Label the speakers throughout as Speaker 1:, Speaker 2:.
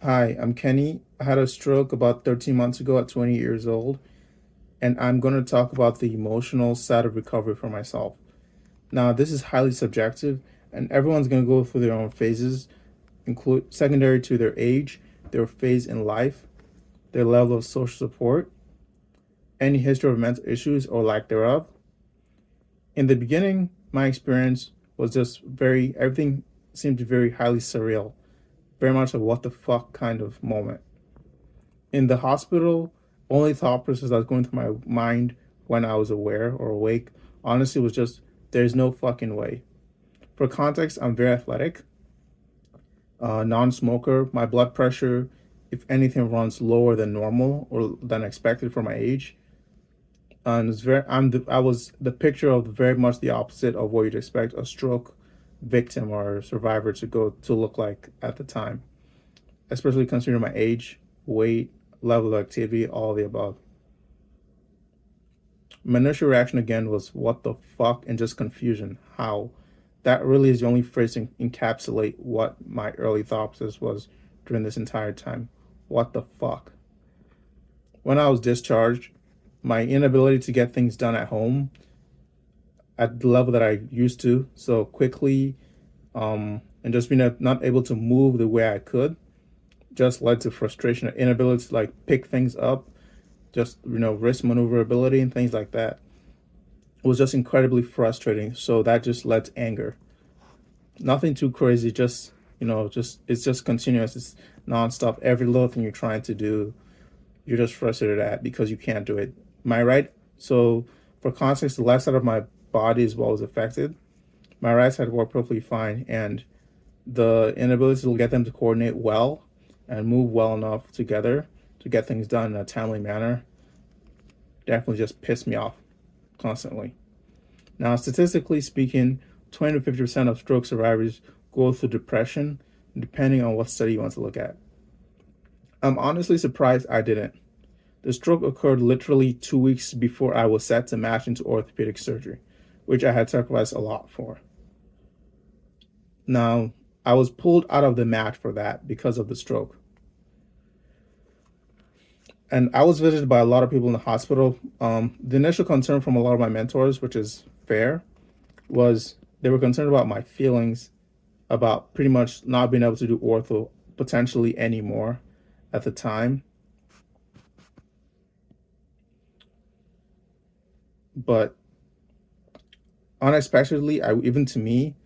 Speaker 1: Hi, I'm Kenny. I had a stroke about 13 months ago at 20 years old, and I'm going to talk about the emotional side of recovery for myself. Now, this is highly subjective, and everyone's going to go through their own phases, include secondary to their age, their phase in life, their level of social support, any history of mental issues or lack thereof. In the beginning, my experience was just everything seemed very highly surreal, very much a what the fuck kind of moment. In the hospital, only thought process that was going through my mind when I was aware or awake, honestly, was just there's no fucking way. For context, I'm very athletic, non-smoker. My blood pressure, if anything, runs lower than normal or than expected for my age. And I was the picture of very much the opposite of what you'd expect a stroke victim or survivor to look like at the time, especially considering my age, weight, level of activity, all of the above. My initial reaction again was what the fuck and just confusion. How? That really is the only phrase to encapsulate what my early thought process was during this entire time. What the fuck? When I was discharged, my inability to get things done at home at the level that I used to so quickly, and just being not able to move the way I could, just led to frustration, inability to like pick things up, just wrist maneuverability and things like that. It was just incredibly frustrating. So that just led to anger. Nothing too crazy, just just it's just continuous. It's nonstop. Every little thing you're trying to do, you're just frustrated at because you can't do it. My right so for context, the left side of my body is what was affected. My right side worked perfectly fine, and the inability to get them to coordinate well and move well enough together to get things done in a timely manner definitely just pissed me off constantly. Now, statistically speaking, 20 to 50% of stroke survivors go through depression, depending on what study you want to look at. I'm honestly surprised I didn't. The stroke occurred literally 2 weeks before I was set to match into orthopedic surgery, which I had sacrificed a lot for. Now, I was pulled out of the mat for that because of the stroke. And I was visited by a lot of people in the hospital. The initial concern from a lot of my mentors, which is fair, was they were concerned about my feelings about pretty much not being able to do ortho potentially anymore at the time. But unexpectedly, I even to me,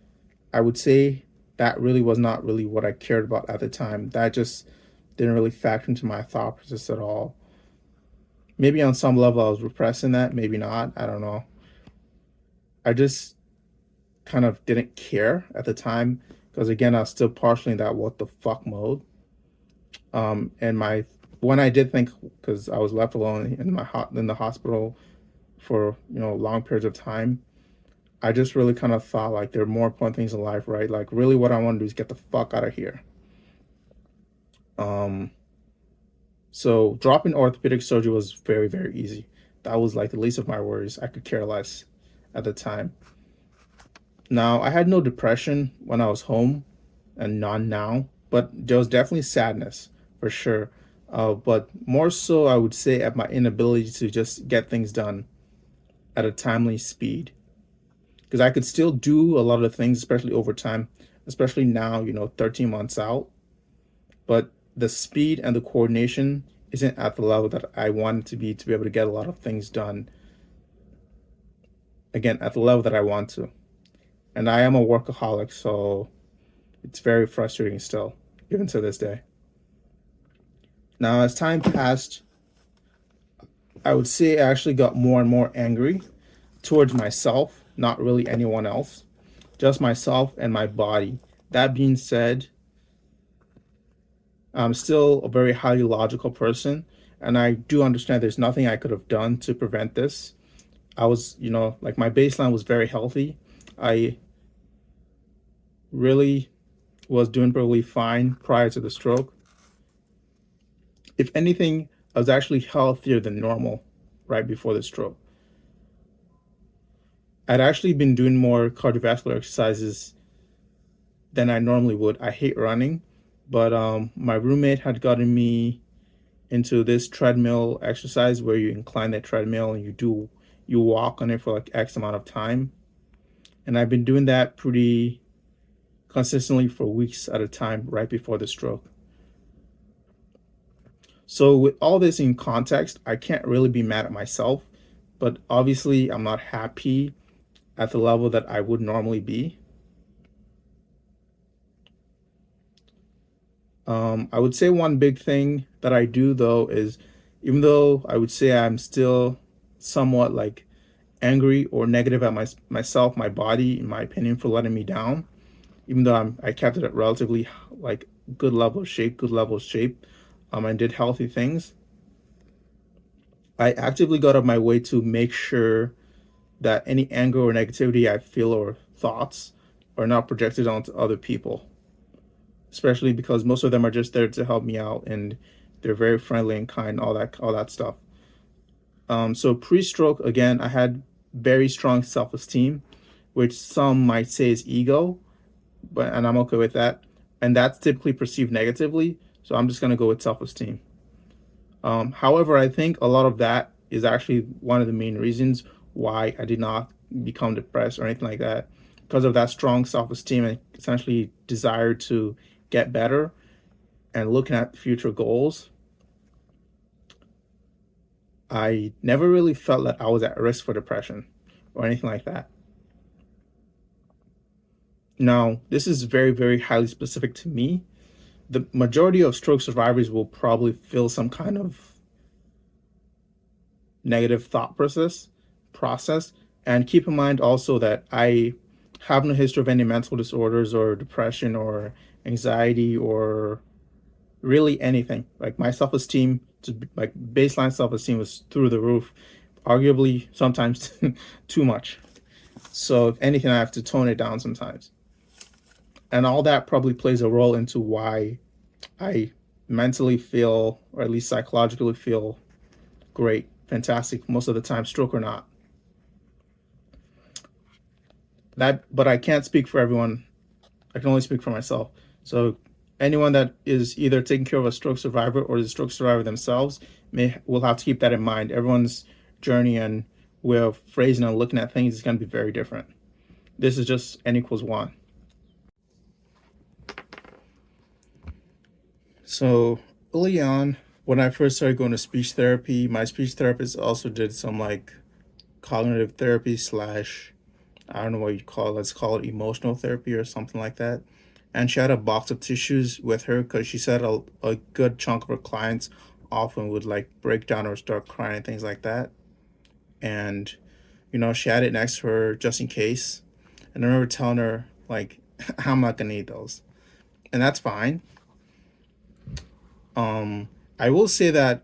Speaker 1: I would say that really was not really what I cared about at the time. That just didn't really factor into my thought process at all. Maybe on some level I was repressing that, maybe not. I don't know. I just kind of didn't care at the time because again, I was still partially in that what the fuck mode. And my when I did think, because I was left alone in the hospital for long periods of time, I just really kind of thought like there are more important things in life, right? Like really, what I want to do is get the fuck out of here. Um, so dropping orthopedic surgery was very easy. That was like the least of my worries. I could care less at the time. Now I had no depression when I was home, and none now, but there was definitely sadness for sure. But more so, I would say at my inability to just get things done at a timely speed because I could still do a lot of things, especially over time, especially now, 13 months out. But the speed and the coordination isn't at the level that I want it to be able to get a lot of things done, again, at the level that I want to. And I am a workaholic, so it's very frustrating still, even to this day. Now, as time passed, I would say I actually got more and more angry towards myself, not really anyone else, just myself and my body. That being said, I'm still a very highly logical person, and I do understand there's nothing I could have done to prevent this. I was, like my baseline was very healthy. I really was doing probably fine prior to the stroke. If anything, I was actually healthier than normal right before the stroke. I'd actually been doing more cardiovascular exercises than I normally would. I hate running, But my roommate had gotten me into this treadmill exercise where you incline that treadmill and you walk on it for like X amount of time. And I've been doing that pretty consistently for weeks at a time right before the stroke. So with all this in context, I can't really be mad at myself, but obviously I'm not happy at the level that I would normally be. I would say one big thing that I do though is, even though I would say I'm still somewhat like angry or negative at myself, my body, in my opinion, for letting me down, even though I kept it at relatively like good level of shape, and did healthy things. I actively go out of my way to make sure that any anger or negativity I feel or thoughts are not projected onto other people, especially because most of them are just there to help me out and they're very friendly and kind, all that stuff. So pre-stroke, again, I had very strong self-esteem, which some might say is ego, but and I'm okay with that. And that's typically perceived negatively, so I'm just gonna go with self-esteem. However, I think a lot of that is actually one of the main reasons why I did not become depressed or anything like that, because of that strong self-esteem and essentially desire to get better and looking at future goals. I never really felt that I was at risk for depression or anything like that. Now, this is very, very highly specific to me. The majority of stroke survivors will probably feel some kind of negative thought process. And keep in mind also that I have no history of any mental disorders or depression or anxiety or really anything. Like my self-esteem, like baseline self-esteem, was through the roof, arguably sometimes too much. So if anything, I have to tone it down sometimes. And all that probably plays a role into why I mentally feel, or at least psychologically feel, great, fantastic most of the time, stroke or not. But I can't speak for everyone. I can only speak for myself. So anyone that is either taking care of a stroke survivor or is a stroke survivor themselves will have to keep that in mind. Everyone's journey and way of phrasing and looking at things is going to be very different. This is just n equals one. So early on, when I first started going to speech therapy, my speech therapist also did some like cognitive therapy slash, I don't know what you call it, let's call it emotional therapy or something like that. And she had a box of tissues with her because she said a good chunk of her clients often would like break down or start crying and things like that. And, she had it next to her just in case. And I remember telling her, like, I'm not gonna need those. And that's fine. I will say that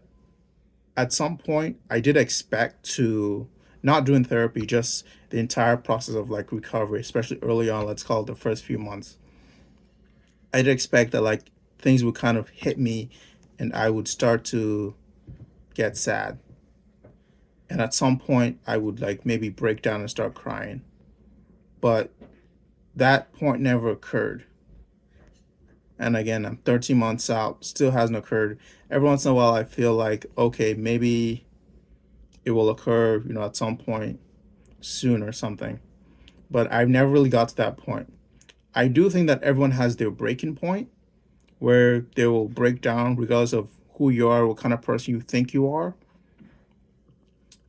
Speaker 1: at some point I did expect to not doing therapy, just the entire process of like recovery, especially early on, let's call it the first few months. I did expect that like things would kind of hit me and I would start to get sad. And at some point I would like maybe break down and start crying. But that point never occurred. And again, I'm 13 months out, still hasn't occurred. Every once in a while I feel like, okay, maybe it will occur, at some point soon or something. But I've never really got to that point. I do think that everyone has their breaking point where they will break down regardless of who you are, what kind of person you think you are.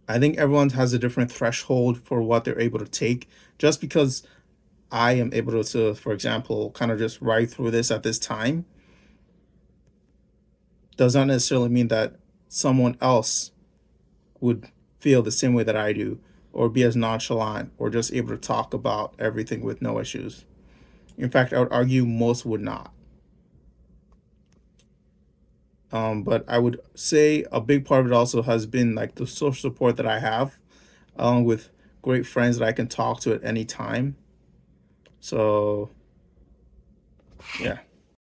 Speaker 1: I think everyone has a different threshold for what they're able to take. Just because I am able to, for example, kind of just ride through this at this time does not necessarily mean that someone else would feel the same way that I do or be as nonchalant or just able to talk about everything with no issues. In fact, I would argue most would not. But I would say a big part of it also has been like the social support that I have, along with great friends that I can talk to at any time. So, yeah.